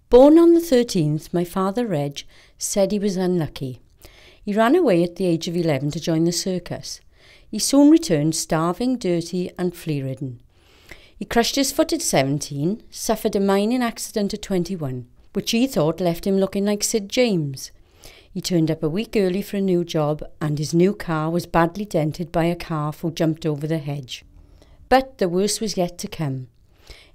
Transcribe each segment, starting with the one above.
Born on the 13th, my father Reg said he was unlucky. He ran away at the age of 11 to join the circus. He soon returned starving, dirty and flea-ridden. He crushed his foot at 17, suffered a mining accident at 21, which he thought left him looking like Sid James. He turned up a week early for a new job and his new car was badly dented by a calf who jumped over the hedge. But the worst was yet to come.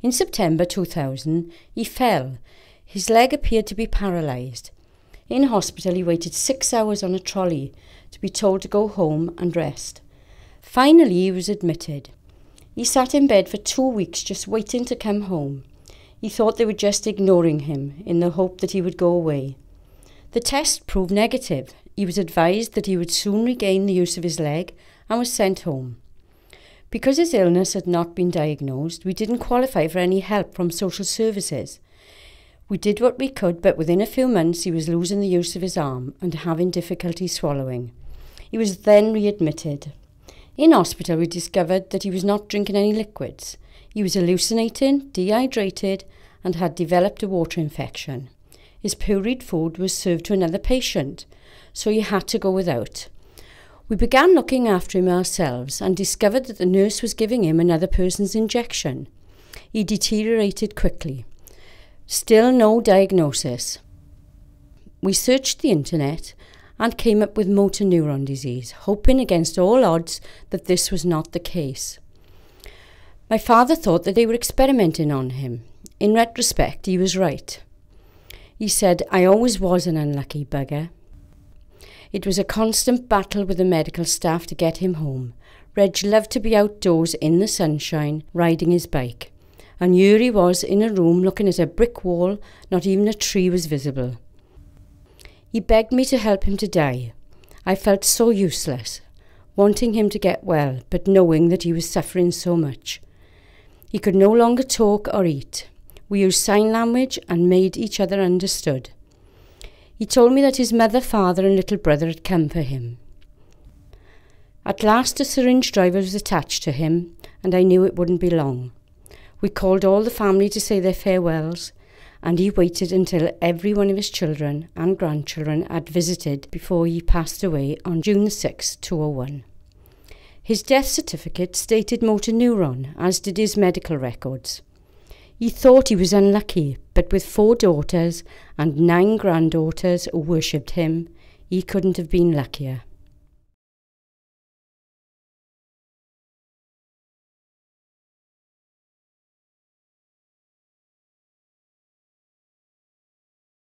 In September 2000, he fell. His leg appeared to be paralysed. In hospital, he waited 6 hours on a trolley to be told to go home and rest. Finally, he was admitted. He sat in bed for 2 weeks just waiting to come home. He thought they were just ignoring him in the hope that he would go away. The test proved negative. He was advised that he would soon regain the use of his leg and was sent home. Because his illness had not been diagnosed, we didn't qualify for any help from social services. We did what we could, but within a few months he was losing the use of his arm and having difficulty swallowing. He was then readmitted. In hospital, we discovered that he was not drinking any liquids. He was hallucinating, dehydrated, and had developed a water infection. His pureed food was served to another patient, so he had to go without. We began looking after him ourselves and discovered that the nurse was giving him another person's injection. He deteriorated quickly. Still no diagnosis. We searched the internet and came up with motor neuron disease, hoping against all odds that this was not the case. My father thought that they were experimenting on him. In retrospect, he was right. He said, "I always was an unlucky bugger." It was a constant battle with the medical staff to get him home. Reg loved to be outdoors in the sunshine, riding his bike. And here he was in a room looking at a brick wall, not even a tree was visible. He begged me to help him to die. I felt so useless, wanting him to get well, but knowing that he was suffering so much. He could no longer talk or eat. We used sign language and made each other understood. He told me that his mother, father and little brother had come for him. At last a syringe driver was attached to him, and I knew it wouldn't be long. We called all the family to say their farewells, and he waited until every one of his children and grandchildren had visited before he passed away on June 6, 2001. His death certificate stated motor neuron, as did his medical records. He thought he was unlucky, but with 4 daughters and 9 granddaughters who worshipped him, he couldn't have been luckier.